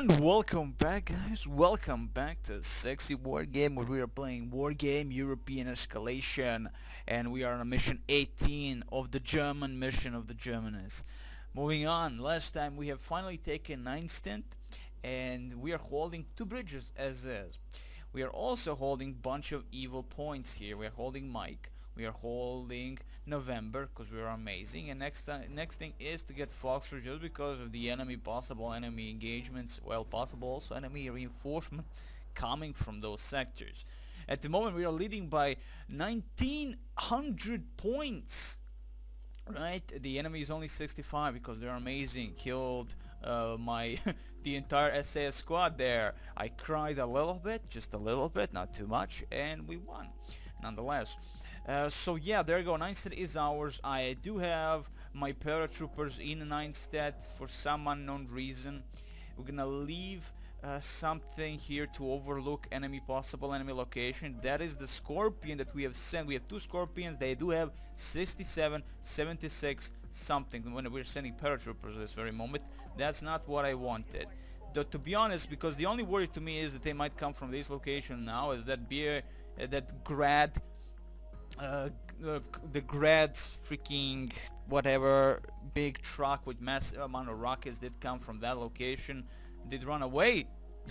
And welcome back, guys. Welcome back to Sexy War Game, where we are playing Wargame European Escalation, and we are on mission 18 of the German mission of the Germans. Moving on, last time we have finally taken Allstedt, and we are holding 2 bridges as is. We are also holding bunch of evil points here. We are holding Mike. We are holding November because we are amazing, and next thing is to get Foxtrot just because of the possible enemy engagements, well, possible also enemy reinforcement coming from those sectors. At the moment we are leading by 1900 points, right? The enemy is only 65 because they're amazing. Killed my the entire SAS squad there. I cried a little bit, just a little bit, not too much, and we won nonetheless. So yeah, there you go. Allstedt is ours. I do have my paratroopers in Allstedt for some unknown reason. We're gonna leave something here to overlook possible enemy location. That is the Scorpion that we have sent. We have 2 Scorpions. They do have 67, 76 something when we're sending paratroopers this very moment. That's not what I wanted. To be honest, because the only worry to me is that they might come from this location now, is that the Grad freaking whatever big truck with massive amount of rockets did come from that location, did run away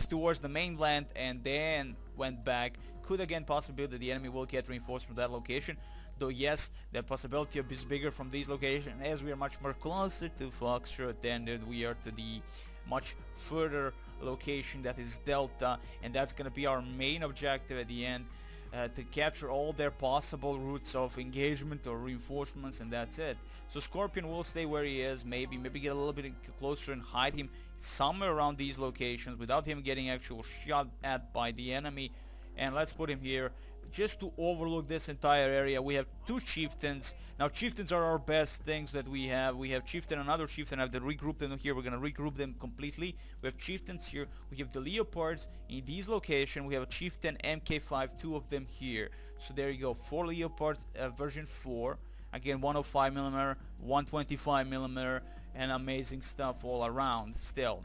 towards the mainland and then went back. Could again possibly that the enemy will get reinforced from that location, though yes, the possibility is bigger from these locations as we are much more closer to Foxtrot than we are to the much further location that is Delta, and that's gonna be our main objective at the end. To capture all their possible routes of engagement or reinforcements, and that's it. So Scorpion will stay where he is, maybe get a little bit closer and hide him somewhere around these locations without him getting actual shot at by the enemy, and let's put him here just to overlook this entire area. We have 2 chieftains. Now chieftains are our best things that we have. We have chieftain, another chieftain. I have to regroup them here. We're gonna regroup them completely. We have chieftains here. We have the leopards in these locations. We have a chieftain MK5, 2 of them here. So there you go, 4 leopards, version 4. Again, 105mm, 125mm, and amazing stuff all around still.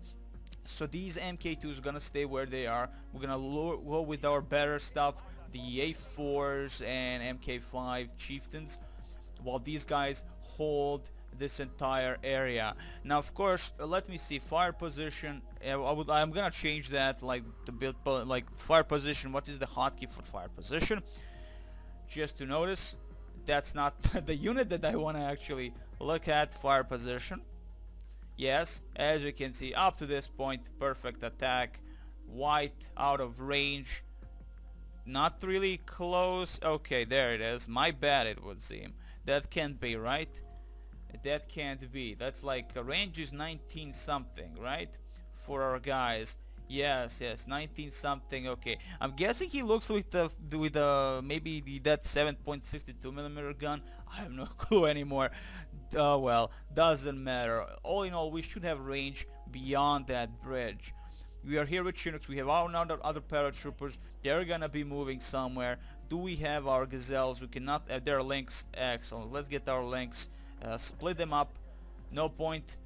So these MK2s are gonna stay where they are. We're gonna go with our better stuff, the A4s and MK5 chieftains, while these guys hold this entire area. Now of course, let me see, fire position. I'm gonna change that, like the build, like fire position. What is the hotkey for fire position? Just to notice, that's not the unit that I want to actually look at. Fire position. Yes, as you can see, up to this point, perfect attack. White out of range. Not really close. Okay, there it is. My bad, it would seem. That can't be, right? That can't be. That's like range is 19 something, right? For our guys. Yes, 19 something. Okay, I'm guessing he looks with the maybe that 7.62mm gun. I have no clue anymore. Well, doesn't matter. All in all, we should have range beyond that bridge. We are here with Chinooks. We have our other paratroopers. They're gonna be moving somewhere. Do we have our gazelles? We cannot. Their links. Excellent. Let's get our links. Split them up. No point.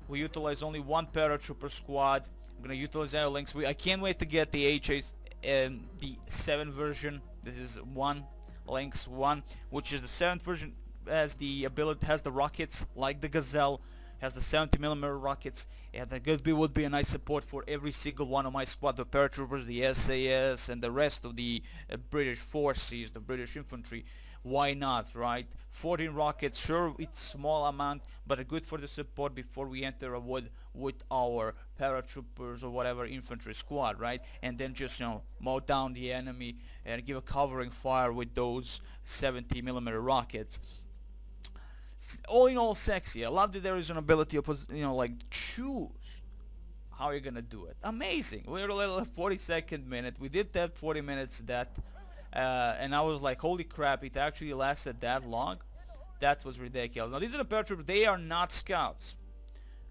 We utilize only 1 paratrooper squad. I'm gonna utilize our links. I can't wait to get the HAs and the 7 version. This is 1 links 1, which is the 7th version. Has the ability, has the rockets like the Gazelle, has the 70mm rockets, and that would be a nice support for every single one of my squad, the paratroopers, the SAS, and the rest of the British forces, the British infantry. Why not, right? 14 rockets, sure, it's small amount, but good for the support before we enter a wood with our paratroopers or whatever infantry squad, right? And then just, you know, mow down the enemy and give a covering fire with those 70mm rockets. All in all, sexy. I love that there is an ability of, you know, like choose how you're gonna do it. Amazing. We're a little 42nd minute. We did that 40 minutes that, and I was like, holy crap! It actually lasted that long. That was ridiculous. Now these are the paratroopers. They are not scouts,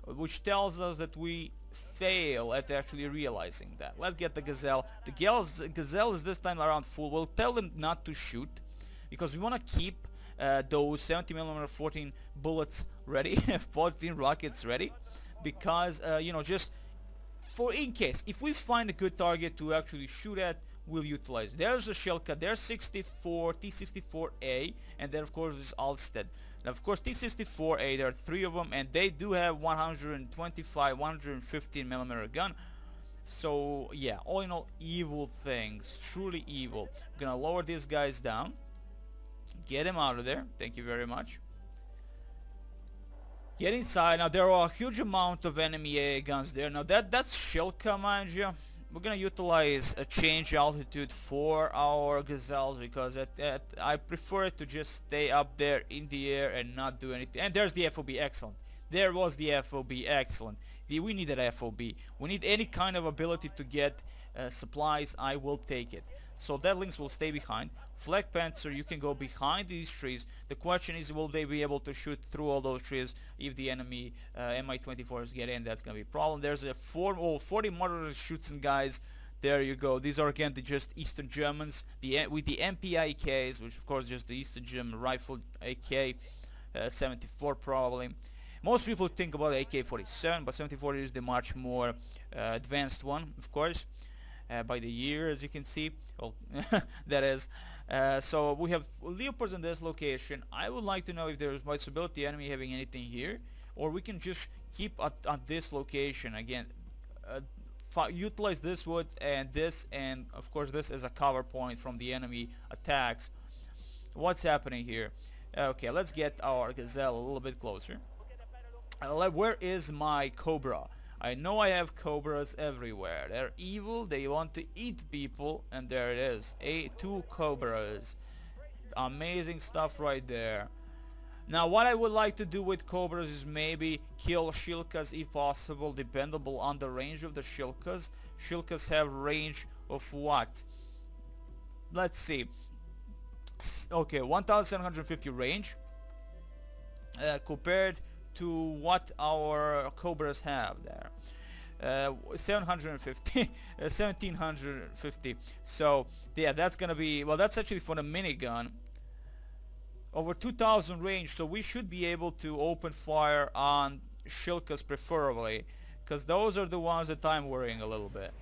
which tells us that we fail at actually realizing that. Let's get the Gazelle. The Gazelle is this time around full. We'll tell them not to shoot because we want to keep those 70mm 14 bullets ready, 14 rockets ready, because you know, just for in case, if we find a good target to actually shoot at, we'll utilize. There's a Shilka, there's 64, T-64A, and then of course this Allstedt. Now of course T-64A, there are 3 of them, and they do have 125, 115 millimeter gun. So yeah, all in all, evil things, truly evil. I'm gonna lower these guys down, get him out of there, thank you very much. Get inside. Now there are a huge amount of enemy AA guns there. Now that's Shilka, mind you. We're gonna utilize a change altitude for our Gazelles because I prefer it to just stay up there in the air and not do anything. And there's the FOB, excellent. There was the FOB, excellent. We need that FOB. We need any kind of ability to get supplies. I will take it. So that Lynx will stay behind. Flak Panther, you can go behind these trees. The question is, will they be able to shoot through all those trees if the enemy Mi-24s get in? That's gonna be a problem. There's a 40 motor shoots and guys. There you go. These are again the just Eastern Germans, with the MPIKs, which of course just the Eastern German rifle AK 74 probably. Most people think about AK-47, but 74 is the much more advanced one, of course, by the year, as you can see. Well, that is. So we have Leopards in this location. I would like to know if there is possibility enemy having anything here, or we can just keep at this location again. Utilize this wood and of course this as a cover point from the enemy attacks. What's happening here? Okay, let's get our Gazelle a little bit closer. Where is my Cobra? I know I have Cobras everywhere. They're evil, they want to eat people, and there it is. 2 Cobras. Amazing stuff right there. Now what I would like to do with Cobras is maybe kill Shilkas if possible, dependable on the range of the Shilkas. Shilkas have range of what? Let's see. Okay, 1750 range compared to what our Cobras have there. 750 1750. So yeah, that's gonna be, well, that's actually for the minigun. Over 2000 range, so we should be able to open fire on Shilkas preferably, because those are the ones that I'm worrying a little bit.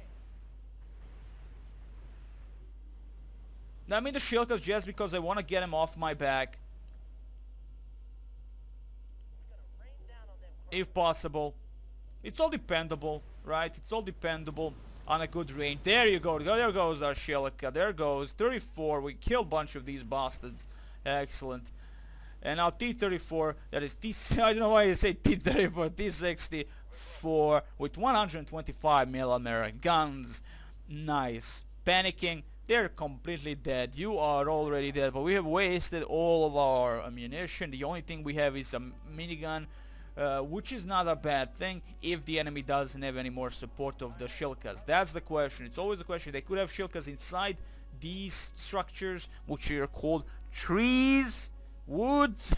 I mean the Shilkas just because I want to get him off my back, if possible. It's all dependable, right? It's all dependable on a good range. There you go. There goes our Shilka. There goes 34. We killed a bunch of these bastards. Excellent. And now T-34, that is I don't know why you say T-34, T-64 with 125 millimeter guns. Nice. Panicking. They're completely dead. You are already dead, but we have wasted all of our ammunition. The only thing we have is a minigun, which is not a bad thing if the enemy doesn't have any more support of the Shilkas. That's the question. It's always the question. They could have Shilkas inside these structures, which are called trees, woods.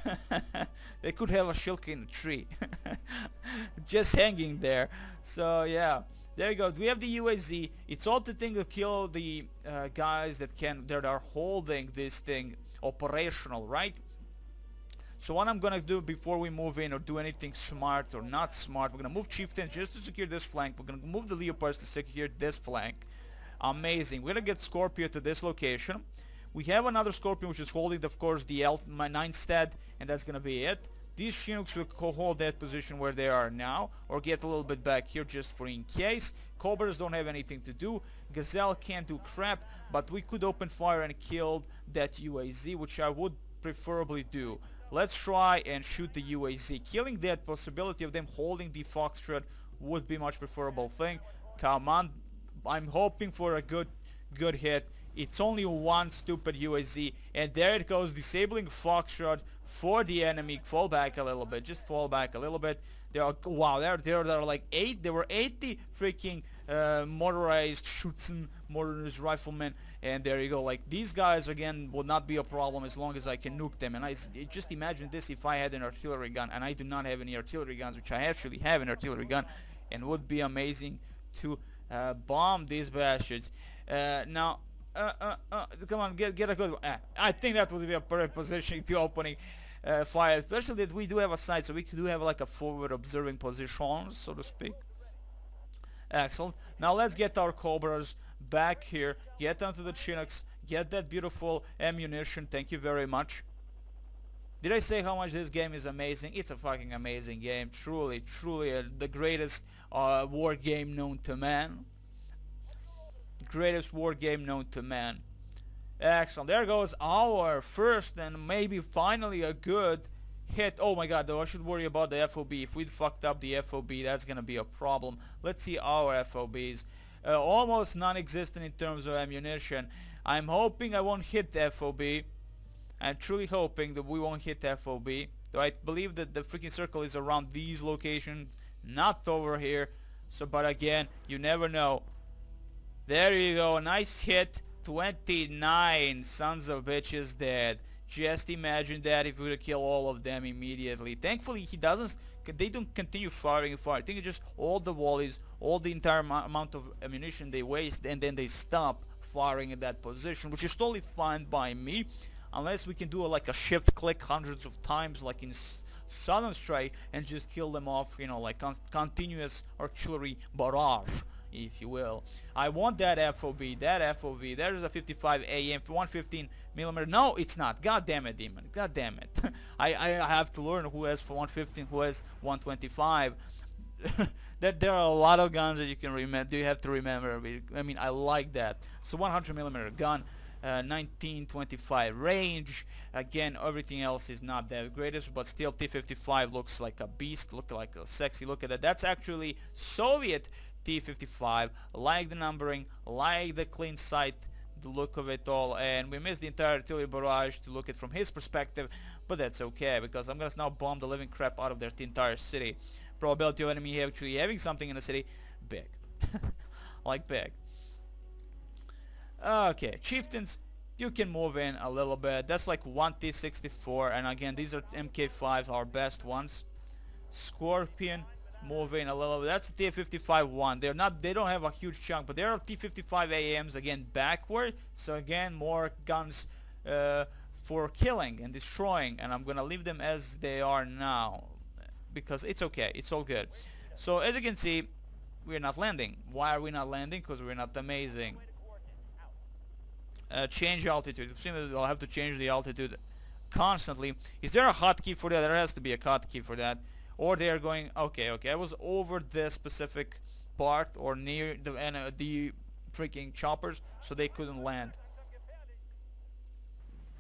They could have a Shilka in a tree just hanging there. So yeah, there you go. We have the UAZ. It's all the thing to kill the guys that are holding this thing operational, right? So what I'm gonna do before we move in or do anything smart or not smart, we're gonna move Chieftain just to secure this flank. We're gonna move the Leopards to secure this flank. Amazing. We're gonna get Scorpio to this location. We have another Scorpion which is holding, of course, the Allstedt, and that's gonna be it. These Chinooks will hold that position where they are now, or get a little bit back here just for in case. Cobras don't have anything to do. Gazelle can't do crap, but we could open fire and kill that UAZ, which I would preferably do. Let's try and shoot the UAZ. Killing that possibility of them holding the Foxtrot would be much preferable thing. Come on, I'm hoping for a good hit. It's only one stupid UAZ, and there it goes, disabling Foxtrot for the enemy. Fall back a little bit, just fall back a little bit. There are, wow, there are like 8. There were 80 freaking motorized Schützen, motorized riflemen, and there you go. Like, these guys again would not be a problem as long as I can nuke them. And I just imagine this if I had an artillery gun, and I do not have any artillery guns, which I actually have an artillery gun, and would be amazing to bomb these bastards. Now, come on, get a good one. I think that would be a perfect position to opening fire, especially that we do have a site, so we do have like a forward observing position, so to speak. Excellent. Now let's get our Cobras back here, get onto the Chinooks, get that beautiful ammunition. Thank you very much. Did I say how much this game is amazing? It's a fucking amazing game. Truly, truly the greatest war game known to man. Greatest war game known to man. Excellent. There goes our first and maybe finally a good hit. Oh my god, though I should worry about the FOB. If we fucked up the FOB, that's gonna be a problem. Let's see our FOBs. Almost non-existent in terms of ammunition. I'm hoping I won't hit the FOB. I'm truly hoping that we won't hit FOB. Though I believe that the freaking circle is around these locations, not over here. So, but again, you never know. There you go, a nice hit. 29 sons of bitches dead. Just imagine that if we would kill all of them immediately. Thankfully, he doesn't. They don't continue firing and firing. I think it's just all the volleys, all the entire amount of ammunition they waste, and then they stop firing in that position, which is totally fine by me. Unless we can do like a shift click hundreds of times like in Southern Strike and just kill them off, you know, like continuous artillery barrage, if you will. I want that FOB, that FOV. There's a 55 AM, 115mm. No, it's not. God damn it, demon. God damn it. I have to learn who has 115, who has 125. That there are a lot of guns that you can remember. You have to remember. I mean, I like that. So 100mm gun. 1925 range. Again, everything else is not that greatest, but still T-55 looks like a beast, look like a sexy. Look at that. That's actually Soviet T-55. Like the numbering, like the clean sight, the look of it all. And we missed the entire artillery barrage to look at from his perspective, but that's okay because I'm gonna now bomb the living crap out of their entire city. Probability of enemy actually having something in the city, big. Like big. Okay, chieftains, you can move in a little bit. That's like 1 T-64, and again, these are MK5s, our best ones. Scorpion, move in a little bit. That's T-55-1. They don't have a huge chunk, but there are T-55 AMs again backward. So again, more guns for killing and destroying, and I'm gonna leave them as they are now because it's okay. It's all good. So as you can see, we're not landing. Why are we not landing? Because we're not amazing. Change altitude. It seems that I'll have to change the altitude constantly. Is there a hotkey for that? There has to be a hotkey for that. Or they are going. Okay. I was over this specific part or near the freaking choppers, so they couldn't land.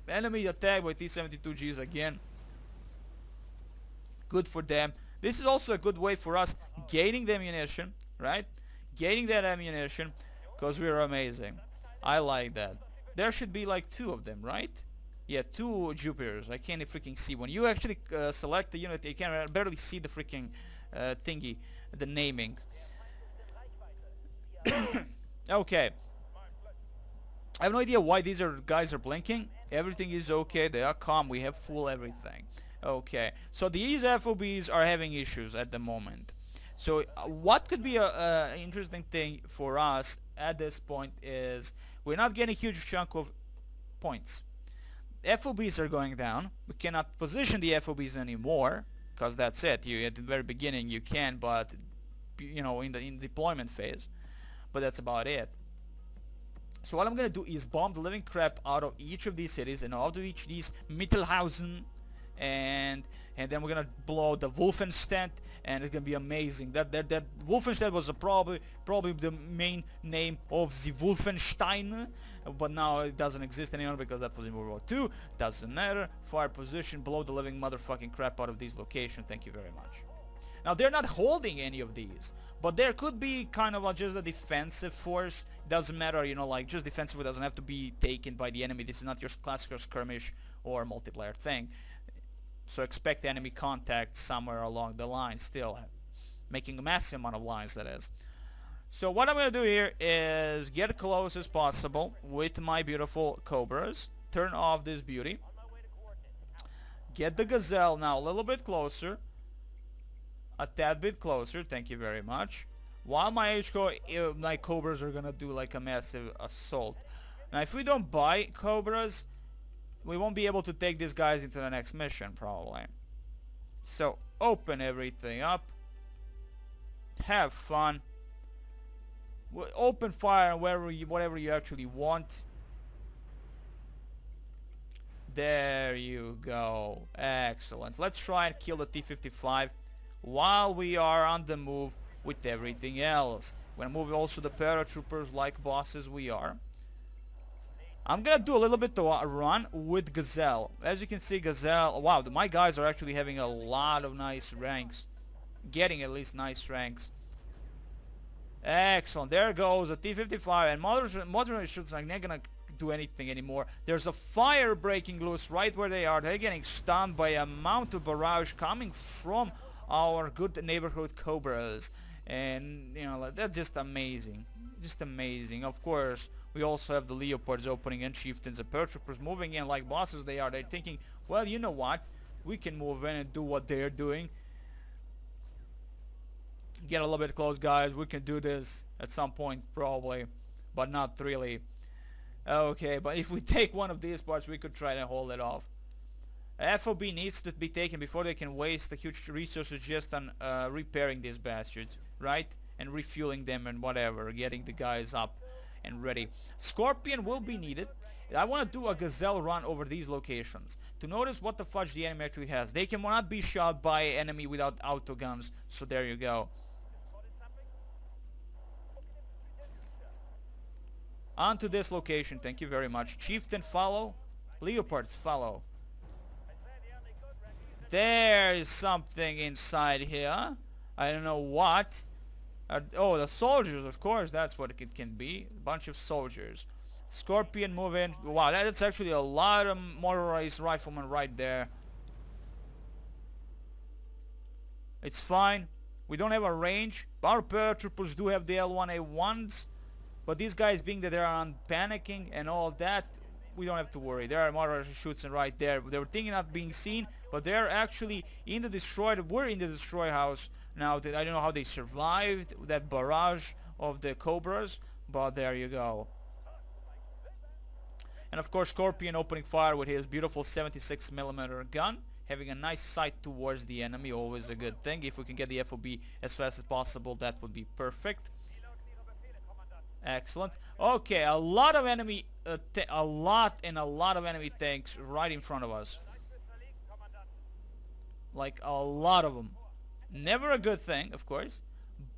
Enemy attack by T-72Gs again. Good for them. This is also a good way for us gaining the ammunition, right? Gaining that ammunition, because we are amazing. I like that. There should be like 2 of them, right? Yeah, 2 Jupiters. I can't freaking see. When you actually select the unit, you can barely see the freaking thingy, the naming. Okay. I have no idea why these guys are blinking. Everything is okay. They are calm. We have full everything. Okay. So these FOBs are having issues at the moment. So what could be a interesting thing for us at this point is we're not getting a huge chunk of points. FOBs are going down. We cannot position the FOBs anymore because that's it. You at the very beginning you can, but you know in the deployment phase. But that's about it. So what I'm gonna do is bomb the living crap out of each of these cities and out of each of these Mittelhausen, and then we're gonna blow the Wolfenstedt, and it's gonna be amazing. That Wolfenstedt was probably the main name of the Wolfenstein, but now it doesn't exist anymore because that was in World War II. Doesn't matter. Fire position, blow the living motherfucking crap out of these locations. Thank you very much. Now they're not holding any of these, but there could be kind of just a defensive force. Doesn't matter, you know, like just defensive. It doesn't have to be taken by the enemy. This is not your classical skirmish or multiplayer thing. So expect enemy contact somewhere along the line, still making a massive amount of lines, that is. So what I'm going to do here is get close as possible with my beautiful Cobras. Turn off this beauty. Get the Gazelle now a little bit closer. A tad bit closer, thank you very much. While my Cobras are going to do like a massive assault. Now if we don't buy Cobras, we won't be able to take these guys into the next mission, probably. So, open everything up. Have fun. Open fire whatever you actually want. There you go. Excellent. Let's try and kill the T-55 while we are on the move with everything else. We're gonna move also the paratroopers like bosses we are. I'm gonna do a little bit of a run with Gazelle. As you can see, Gazelle, wow, my guys are actually having a lot of nice ranks. Getting at least nice ranks. Excellent. There goes a T-55, and modern ships are not gonna do anything anymore. There's a fire breaking loose right where they are. They're getting stunned by a amount of barrage coming from our good neighborhood Cobras, and you know, that's just amazing. Just amazing. Of course, we also have the Leopards opening and Chieftains and paratroopers moving in like bosses they are. They're thinking, well, you know what, we can move in and do what they're doing. Get a little bit close, guys. We can do this at some point probably, but not really. Okay, but if we take one of these parts, we could try to hold it off. FOB needs to be taken before they can waste the huge resources just on repairing these bastards, right? And refueling them and whatever, getting the guys up and ready. Scorpion will be needed. I want to do a Gazelle run over these locations to notice what the fudge the enemy actually has. They cannot be shot by enemy without auto guns, so there you go. On to this location, thank you very much. Chieftain follow, Leopards follow. There is something inside here. I don't know what. Oh, the soldiers, of course, that's what it can be. A bunch of soldiers. Scorpion move in. Wow, that's actually a lot of motorized riflemen right there. It's fine. We don't have a range. Our paratroopers do have the L1A1s. But these guys, being that they are panicking and all of that, we don't have to worry. There are motorized shoots right there. They were thinking of being seen, but they're actually in the destroyed. We're in the destroy house now. I don't know how they survived that barrage of the Cobras, but there you go. And of course, Scorpion opening fire with his beautiful 76mm gun, having a nice sight towards the enemy. Always a good thing. If we can get the FOB as fast as possible, that would be perfect. Excellent. Okay, a lot of enemy, a lot of enemy tanks right in front of us. Like a lot of them. Never a good thing, of course,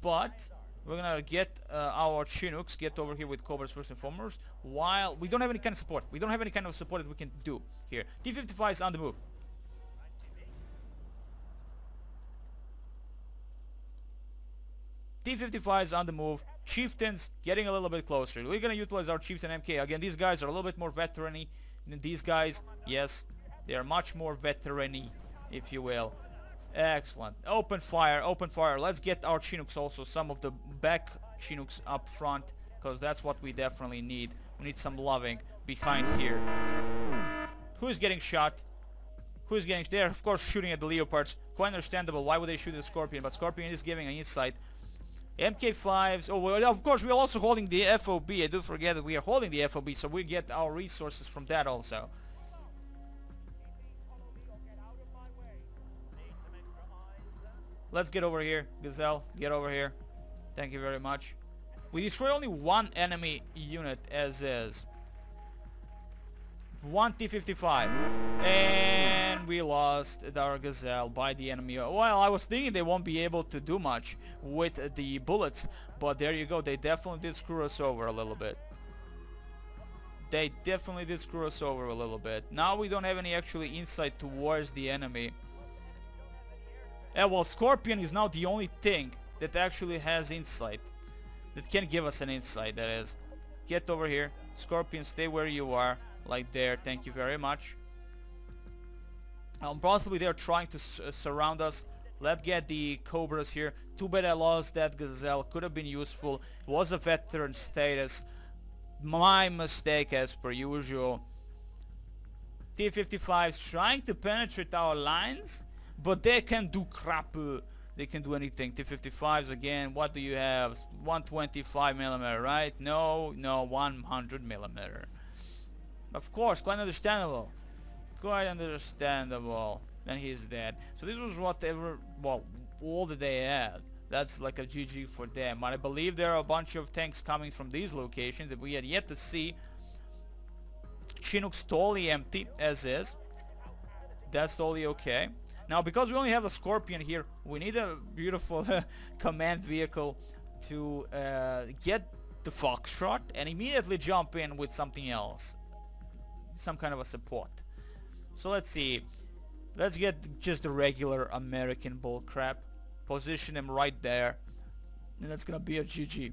but we're gonna get our Chinooks get over here with Cobras first and foremost. While we don't have any kind of support, we don't have any kind of support that we can do here. T-55 is on the move. T-55 is on the move. Chieftains getting a little bit closer. We're gonna utilize our Chieftain MK. Again, these guys are a little bit more veteran-y than these guys. Yes, they are much more veteran-y, if you will. Excellent. Open fire, open fire. Let's get our Chinooks also, some of the back Chinooks up front, because that's what we definitely need. We need some loving behind here. Who is getting shot? Who is getting... They're, of course, shooting at the Leopards. Quite understandable. Why would they shoot at the Scorpion? But Scorpion is giving an insight. MK5s, oh well, of course we're also holding the FOB. I do forget that we are holding the FOB, so we get our resources from that also. Let's get over here, Gazelle, get over here. Thank you very much. We destroyed only one enemy unit as is. One T-55. And we lost our Gazelle by the enemy. Well, I was thinking they won't be able to do much with the bullets, but there you go. They definitely did screw us over a little bit. They definitely did screw us over a little bit. Now we don't have any actually insight towards the enemy. Well, Scorpion is now the only thing that actually has insight. That can give us an insight, that is. Get over here. Scorpion, stay where you are. Like there, thank you very much. Possibly they're trying to surround us. Let's get the Cobras here. Too bad I lost that Gazelle. Could have been useful. It was a veteran status. My mistake as per usual. T-55s trying to penetrate our lines, but they can do crap. They can do anything. T-55s again. What do you have? 125mm, right? No, 100mm. Of course, quite understandable. Quite understandable. And he's dead. So this was whatever, well, all that they had. That's like a GG for them. But I believe there are a bunch of tanks coming from these locations that we had yet to see. Chinook's totally empty as is. That's totally okay. Now, because we only have a Scorpion here, we need a beautiful command vehicle to get the Foxtrot and immediately jump in with something else. Some kind of a support. So let's see. Let's get just the regular American bullcrap. Position him right there. And that's gonna be a GG.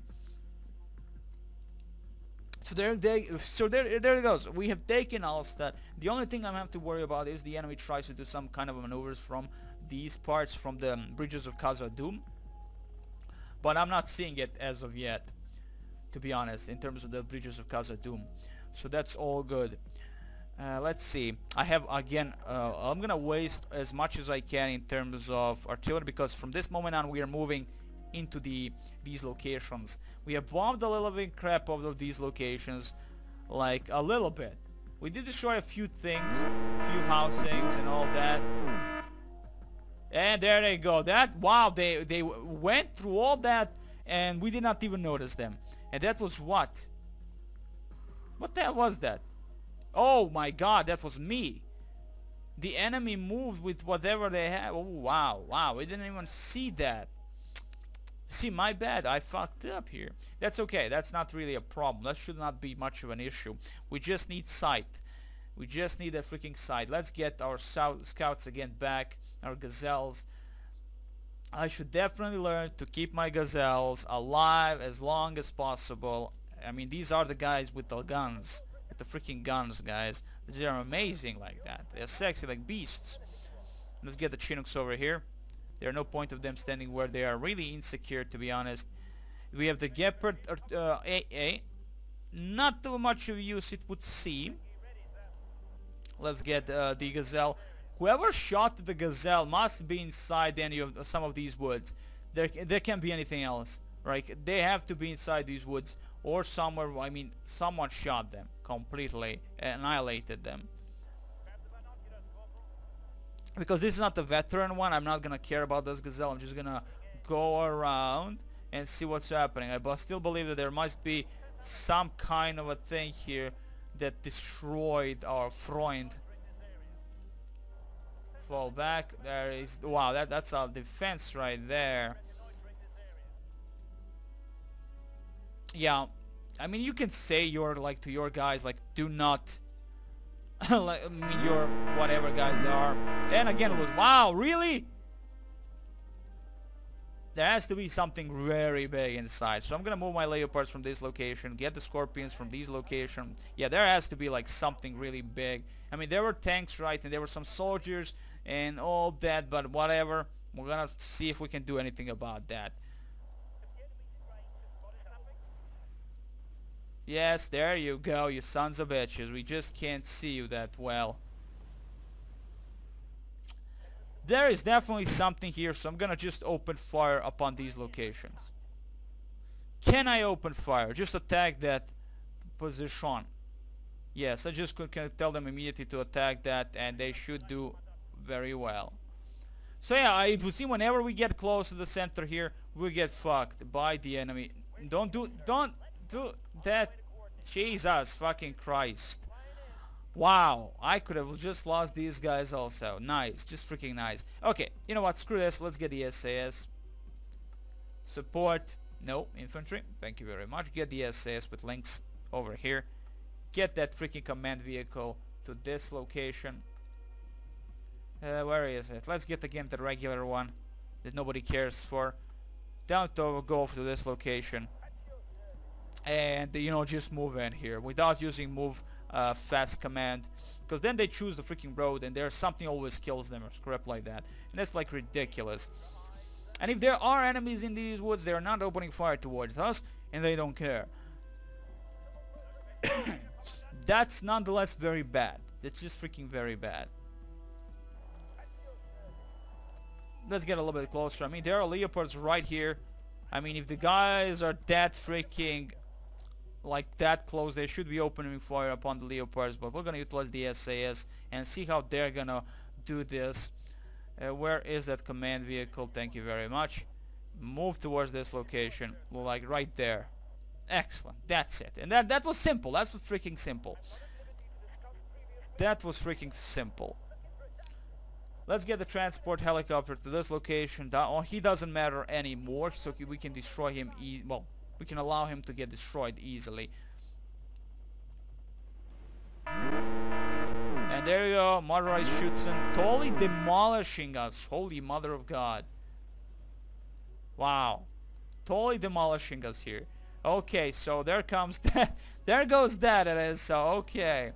So there it goes. We have taken Allstedt. The only thing I have to worry about is the enemy tries to do some kind of maneuvers from these parts, from the bridges of Khazad-dûm. But I'm not seeing it as of yet, to be honest, in terms of the bridges of Khazad-dûm. So that's all good. Let's see. I have again. I'm gonna waste as much as I can in terms of artillery, because from this moment on we are moving into these locations. We have bombed a little bit crap out of these locations, like a little bit. We did destroy a few things, a few housings and all that. And there they go. That, wow, they went through all that and we did not even notice them. And that was what? What the hell was that? Oh my god, that was me. The enemy moved with whatever they had. Oh wow, wow, we didn't even see that. See, my bad, I fucked up here. That's okay, that's not really a problem. That should not be much of an issue. We just need sight. We just need a freaking sight. Let's get our scouts again back, our gazelles. I should definitely learn to keep my gazelles alive as long as possible. I mean, these are the guys with the guns. With the freaking guns, guys. They are amazing like that. They're sexy like beasts. Let's get the Chinooks over here. There's no point of them standing where they are really insecure, to be honest. We have the Gepard AA. Not too much of use, it would seem. Let's get the Gazelle. Whoever shot the Gazelle must be inside any of some of these woods. There can't be anything else, right? They have to be inside these woods or somewhere. I mean, someone shot them completely, annihilated them. Because this is not the veteran one, I'm not gonna care about this Gazelle. I'm just gonna go around and see what's happening. I still believe that there must be some kind of a thing here that destroyed our Freund. Fall back. There is, wow, that's our defense right there. Yeah, I mean, you can say your, like, to your guys, like, do not like, I mean, your whatever guys they are. And again, it was, wow, really? There has to be something very big inside. So I'm gonna move my Leopards from this location, get the Scorpions from these locations. Yeah, there has to be like something really big. I mean, there were tanks, right, and there were some soldiers and all that, but whatever. We're gonna see if we can do anything about that. Yes, there you go, you sons of bitches. We just can't see you that well. There is definitely something here, so I'm gonna just open fire upon these locations. Can I open fire? Just attack that position. Yes, I just can tell them immediately to attack that, and they should do very well. So yeah, it would seem whenever we get close to the center here, we get fucked by the enemy. Don't do that. Jesus fucking Christ. Wow, I could have just lost these guys also. Nice, just freaking nice. Okay, you know what, screw this, let's get the SAS. Support, no, infantry, thank you very much. Get the SAS with links over here. Get that freaking command vehicle to this location. Where is it? Let's get again the regular one that nobody cares for. Down to go to this location. And, you know, just move in here without using move fast command, because then they choose the freaking road and there's something always kills them or crap like that, and that's like ridiculous. And if there are enemies in these woods, they're not opening fire towards us and they don't care. That's nonetheless very bad. That's just freaking very bad. Let's get a little bit closer. I mean, there are Leopards right here. I mean, if the guys are that freaking like that close, they should be opening fire upon the Leopards, but we're gonna utilize the SAS and see how they're gonna do this. Where is that command vehicle? Thank you very much. Move towards this location, like right there. Excellent. That's it. And that was simple. That's freaking simple. That was freaking simple. Let's get the transport helicopter to this location. He doesn't matter anymore, so we can destroy him. Well, we can allow him to get destroyed easily. And there you go. Motorized shoots him, totally demolishing us. Holy mother of God. Wow. Totally demolishing us here. Okay, so there comes that. There goes that it is. So, okay.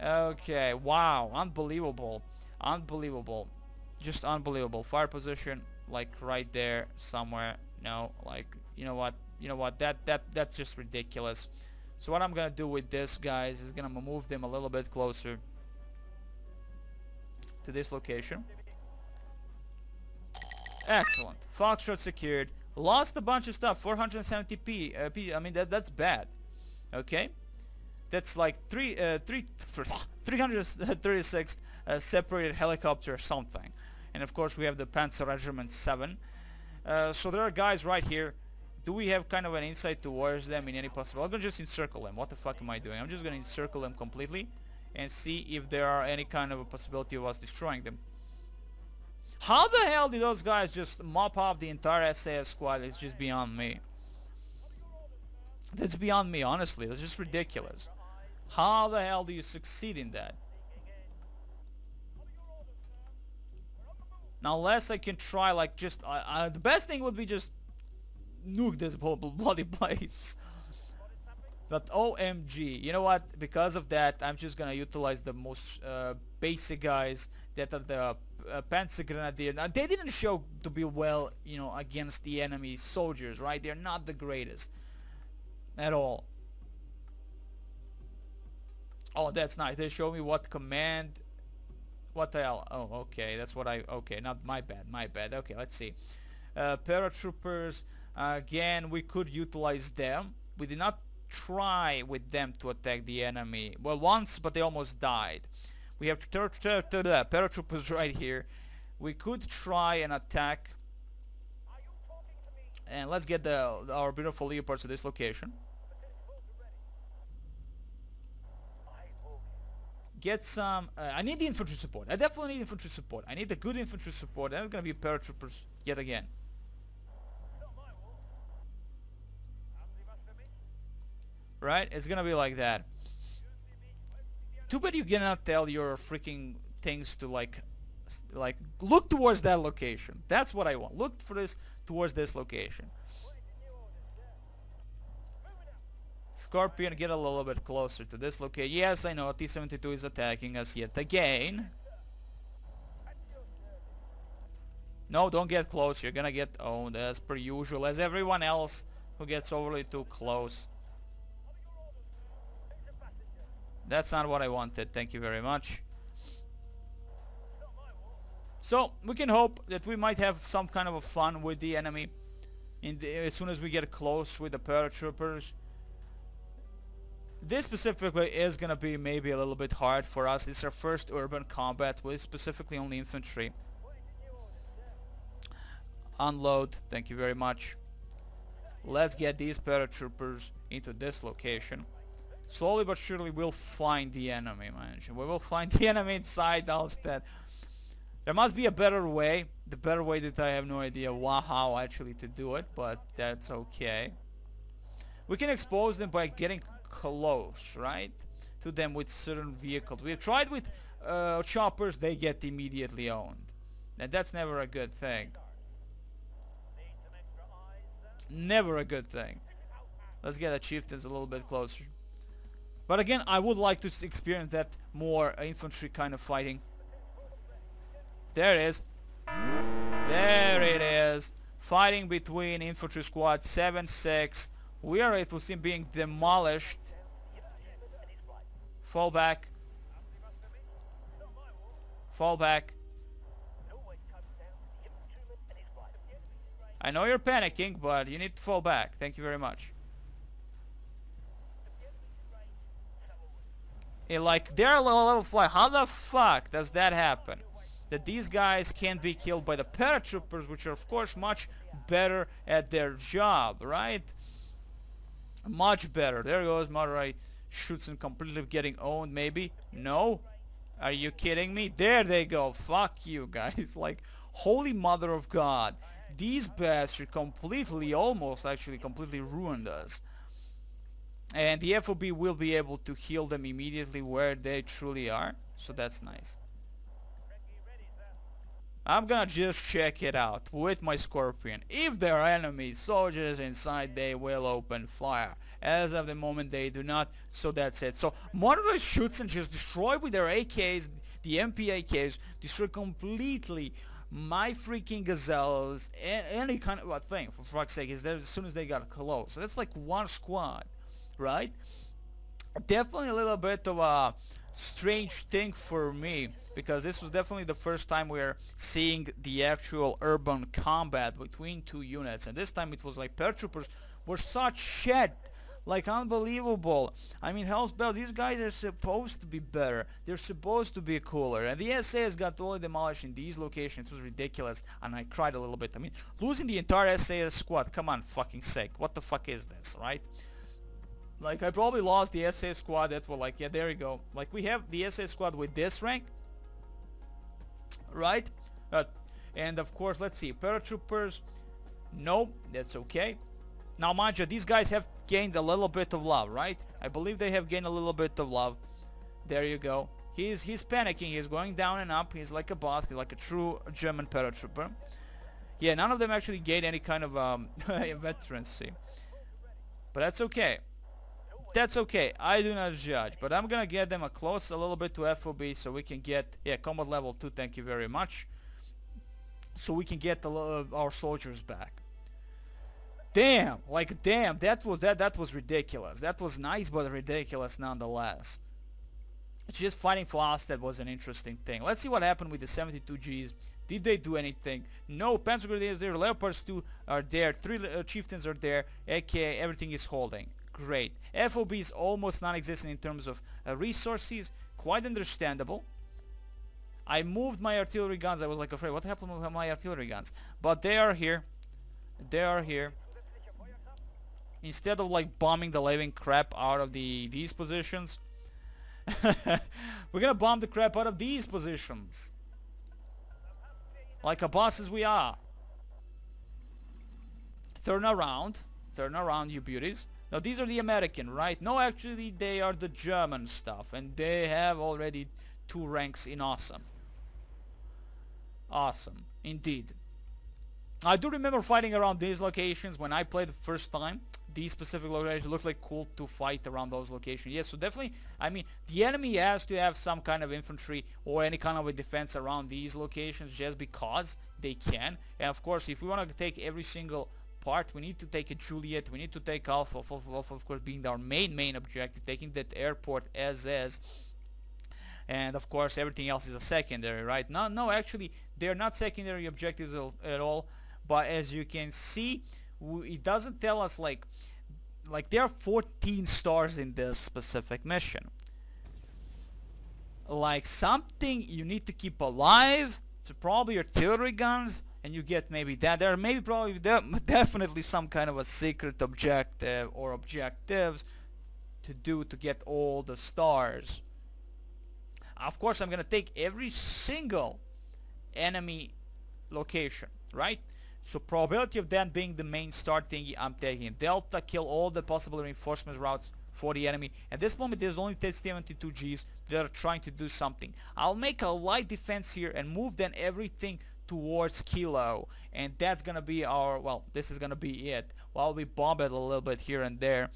Okay, wow. Unbelievable. Unbelievable. Just unbelievable. Fire position, like right there somewhere. No, like, you know what? You know what? That's just ridiculous. So what I'm gonna do with this, guys, is gonna move them a little bit closer to this location. Excellent. Foxtrot secured. Lost a bunch of stuff. 470 I mean, that's bad. Okay, that's like 336 separated helicopter or something. And of course we have the Panzerbrigade 7. So there are guys right here. Do we have kind of an insight towards them in any possible? I'm gonna just encircle them. What the fuck am I doing? I'm just gonna encircle them completely and see if there are any kind of a possibility of us destroying them. How the hell did those guys just mop up the entire SAS squad? It's just beyond me. That's beyond me, honestly. That's just ridiculous. How the hell do you succeed in that? Now, unless I can try, like, just... the best thing would be just nuke this whole bloody place. But OMG, you know what? Because of that, I'm just gonna utilize the most basic guys that are the Panzergrenadier. Now, they didn't show to be well, you know, against the enemy soldiers, right? They're not the greatest at all. Oh, that's nice. They show me what command. What the hell? Oh, okay. That's what I... Okay, not my bad. My bad. Okay, let's see. Paratroopers. Again, we could utilize them. We did not try with them to attack the enemy. Well, once, but they almost died. We have paratroopers right here. We could try and attack. And let's get our beautiful Leopards to this location. Get some... I need the infantry support. I definitely need infantry support. I need a good infantry support. And it's gonna be paratroopers yet again. Right? It's gonna be like that. Too bad you cannot tell your freaking things to like look towards that location. That's what I want. Look for this towards this location. Scorpion, get a little bit closer to this location. Yes, I know T-72 is attacking us yet again. No, don't get close. You're gonna get owned as per usual, as everyone else who gets overly too close. That's not what I wanted. Thank you very much. So we can hope that we might have some kind of a fun with the enemy as soon as we get close with the paratroopers. This specifically is gonna be maybe a little bit hard for us. It's our first urban combat with specifically only infantry. Unload. Thank you very much. Let's get these paratroopers into this location. Slowly but surely we'll find the enemy, man. We will find the enemy inside Allstedt. There must be a better way. The better way that I have no idea how actually to do it, but that's okay. We can expose them by getting close, right, to them with certain vehicles. We have tried with choppers. They get immediately owned, and that's never a good thing. Never a good thing. Let's get the chieftains a little bit closer. But again, I would like to experience that more infantry kind of fighting. There it is. There it is. Fighting between infantry squad 7-6. We are able to see him being demolished. Fall back. Fall back. I know you're panicking, but you need to fall back. Thank you very much. Like, they're level fly. How the fuck does that happen? that these guys can be killed by the paratroopers, which are of course much better at their job, right? Much better. There goes Madurai, shoots and completely getting owned, maybe. No? Are you kidding me? There they go. Fuck you guys. Like, holy mother of God. These bastards completely, almost actually completely ruined us. And the FOB will be able to heal them immediately where they truly are. So that's nice. I'm gonna just check it out with my Scorpion. If there are enemy soldiers inside, they will open fire. As of the moment, they do not, so that's it. So Mordor shoots and just destroy with their AKs, the MP AKs, destroy completely my freaking gazelles, any kind of thing, for fuck's sake, is there as soon as they got close. So that's like one squad, right? Definitely a little bit of a strange thing for me, because this was definitely the first time we're seeing the actual urban combat between two units, and this time it was like paratroopers were such shit, like unbelievable. I mean, hell's bell, these guys are supposed to be better, they're supposed to be cooler, and the SAS got totally demolished in these locations. It was ridiculous, and I cried a little bit. I mean, losing the entire SAS squad, come on fucking sake, what the fuck is this, right? Like, I probably lost the SA squad that were like, yeah, there you go. Like, we have the SA squad with this rank, right? And of course, let's see, paratroopers, no, that's okay. Now, mind you, these guys have gained a little bit of love, right? I believe they have gained a little bit of love. There you go. He's panicking, he's going down and up, he's like a boss, he's like a true German paratrooper. Yeah, none of them actually gained any kind of veterancy. But that's okay. That's okay, I do not judge, but I'm gonna get them close a little bit to FOB so we can get, yeah, combat level 2, thank you very much, so we can get our soldiers back. Damn, like damn, that was ridiculous. That was nice but ridiculous nonetheless. Just fighting for Allstedt was an interesting thing. Let's see what happened with the 72 Gs. Did they do anything? No, Panzerbrigade is there, Leopards 2 are there, 3 Chieftains are there, aka everything is holding. Great. FOB is almost non-existent in terms of resources. Quite understandable. I moved my artillery guns. I was like afraid, what happened with my artillery guns? But they are here. They are here. Instead of like bombing the living crap out of these positions, we're gonna bomb the crap out of these positions. Like a bosses we are. Turn around, you beauties. Now these are the American, right? No, actually they are the German stuff, and they have already 2 ranks in awesome. Awesome, indeed. I do remember fighting around these locations when I played the first time. These specific locations look like cool to fight around those locations. Yes, so definitely, I mean, the enemy has to have some kind of infantry or any kind of a defense around these locations just because they can. And of course, if we want to take every single part, we need to take a Juliet, we need to take Alpha, of course being our main objective, taking that airport as is, and of course everything else is a secondary, right? No, actually they're not secondary objectives at all, but as you can see, it doesn't tell us like there are 14 stars in this specific mission. Like something you need to keep alive, so probably artillery guns, and you get maybe that. There are maybe probably definitely some kind of a secret objective or objectives to do to get all the stars. Of course, I'm gonna take every single enemy location, right? So probability of that being the main star thingy, I'm taking Delta, kill all the possible reinforcement routes for the enemy. At this moment there's only 72 Gs that are trying to do something. I'll make a light defense here and move then everything towards Kilo, and that's gonna be our, well, this is gonna be it. While we bomb it a little bit here and there.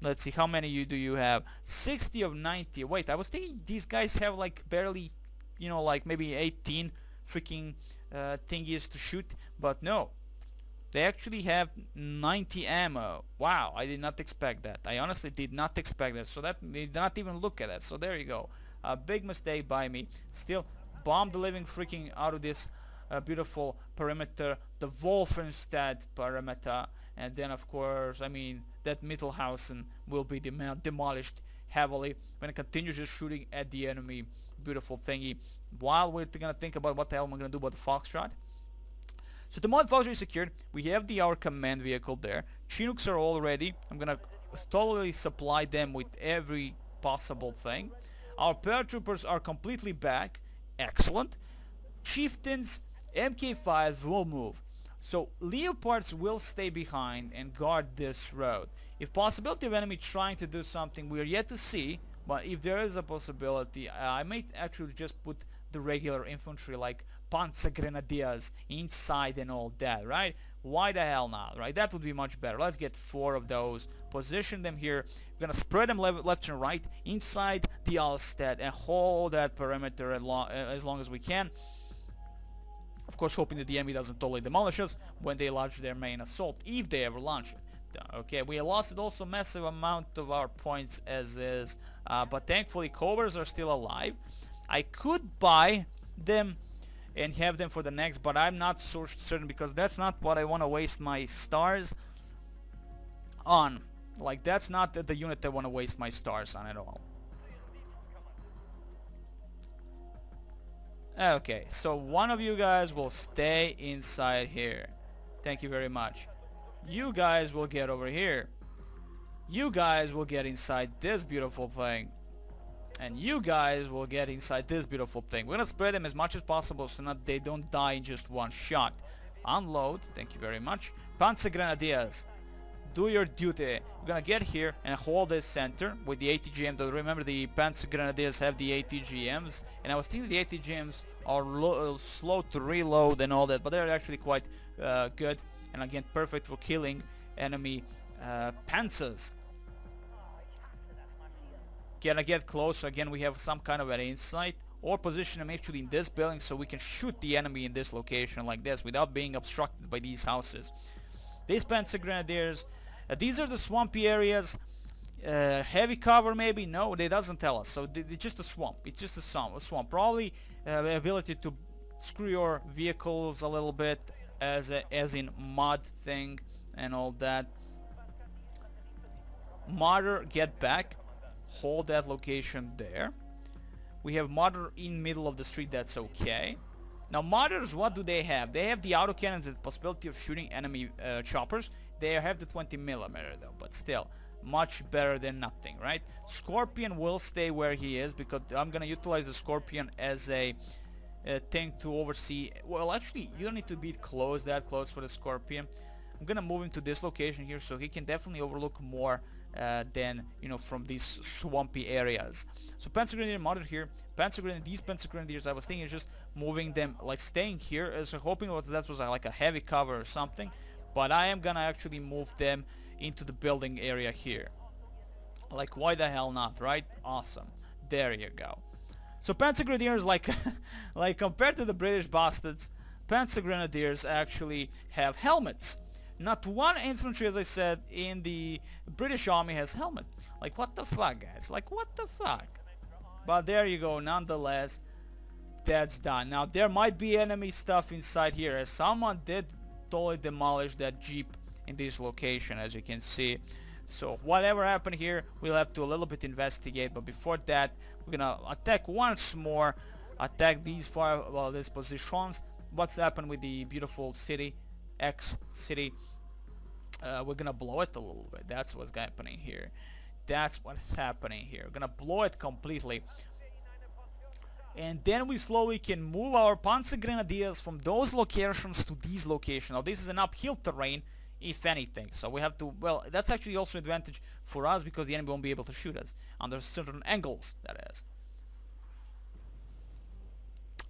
Let's see, how many do you have? 60 of 90. Wait, I was thinking these guys have like barely, you know, like maybe 18 freaking thingies to shoot, but no, they actually have 90 ammo. Wow, I did not expect that. I honestly did not expect that, so that did not even look at that. So there you go, a big mistake by me. Still bomb the living freaking out of this beautiful perimeter, the Wolfenstadt perimeter, and then of course, I mean, that Mittelhausen will be demolished heavily. We're gonna continue just shooting at the enemy. Beautiful thingy. While we're gonna think about what the hell am I gonna do about the Foxtrot. So the mod Foxtrot is secured. We have our command vehicle there. Chinooks are all ready. I'm gonna totally supply them with every possible thing. Our paratroopers are completely back. Excellent. Chieftains, MK5s will move. So Leopards will stay behind and guard this road. If possibility of enemy trying to do something, we are yet to see. But if there is a possibility, I might actually just put the regular infantry like Panzergrenadiers inside and all that, right? Why the hell not, right? That would be much better. Let's get 4 of those, position them here. We're gonna spread them left and right inside the Allstedt and hold that perimeter as long as we can. Of course, hoping that the enemy doesn't totally demolish us when they launch their main assault, if they ever launch it. Okay, we lost also massive amount of our points as is, but thankfully Cobras are still alive. I could buy them and have them for the next, but I'm not so certain because that's not what I want to waste my stars on. Like, that's not the unit I want to waste my stars on at all. Okay, so one of you guys will stay inside here. Thank you very much. You guys will get over here. You guys will get inside this beautiful thing. And you guys will get inside this beautiful thing. We're gonna spread them as much as possible so that they don't die in just one shot. Unload. Thank you very much. Panzergrenadiers, do your duty. We're gonna get here and hold this center with the ATGM. Remember, the Panzergrenadiers have the ATGMs, and I was thinking the ATGMs are slow to reload and all that, but they're actually quite good, and again perfect for killing enemy panzers. Can I get closer? Again, we have some kind of an insight, or position them actually in this building so we can shoot the enemy in this location like this without being obstructed by these houses. These Panzergrenadiers, these are the swampy areas. Heavy cover maybe? No, they doesn't tell us. So it's just a swamp. It's just a swamp. Probably ability to screw your vehicles a little bit as in mod thing and all that. Martyr, get back. Hold that location there. We have Martyr in middle of the street. That's okay. Now Martyrs, what do they have? They have the autocannons and the possibility of shooting enemy choppers. They have the 20mm though, but still much better than nothing, right? Scorpion will stay where he is because I'm gonna utilize the Scorpion as a thing to oversee. Well, actually, you don't need to be that close for the Scorpion. I'm gonna move him to this location here so he can definitely overlook more than, you know, from these swampy areas. So Panzergrenadier modded here. These Panzergrenadiers, I was thinking just moving them, like staying here, as hoping that was like a heavy cover or something. But I am gonna actually move them into the building area here. Like, why the hell not, right? Awesome. There you go. So Panzergrenadiers, like, like compared to the British bastards, Panzergrenadiers actually have helmets. Not one infantry, as I said, in the British army has helmet. Like, what the fuck, guys? Like, what the fuck? But there you go, nonetheless, that's done. Now, there might be enemy stuff inside here, as someone did totally demolish that jeep in this location, as you can see. So, whatever happened here, we'll have to a little bit investigate. But before that, we're gonna attack once more. Attack these these positions. What's happened with the beautiful city? X city. We're gonna blow it a little bit. That's what's happening here. That's what's happening here. We're gonna blow it completely, and then we slowly can move our Panzergrenadiers from those locations to these locations. Now this is an uphill terrain, if anything, so we have to, well, that's actually also an advantage for us because the enemy won't be able to shoot us under certain angles, that is.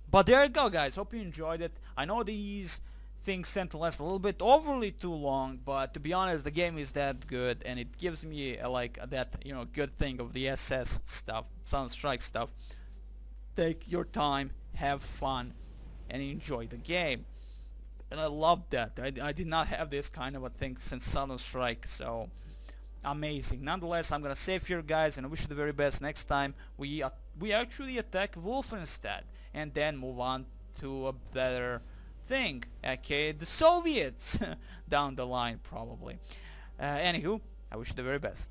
But there you go, guys. Hope you enjoyed it. I know these things tend to last a little bit overly too long, but to be honest, the game is that good, and it gives me like that, you know, good thing of the SS stuff, Southern Strike stuff. Take your time, have fun, and enjoy the game. And I love that. I did not have this kind of a thing since Southern Strike, so amazing. Nonetheless, I'm gonna save here, guys, and I wish you the very best. Next time we actually attack Wolfenstedt and then move on to a better thing, okay, the Soviets down the line probably. Anywho, I wish you the very best.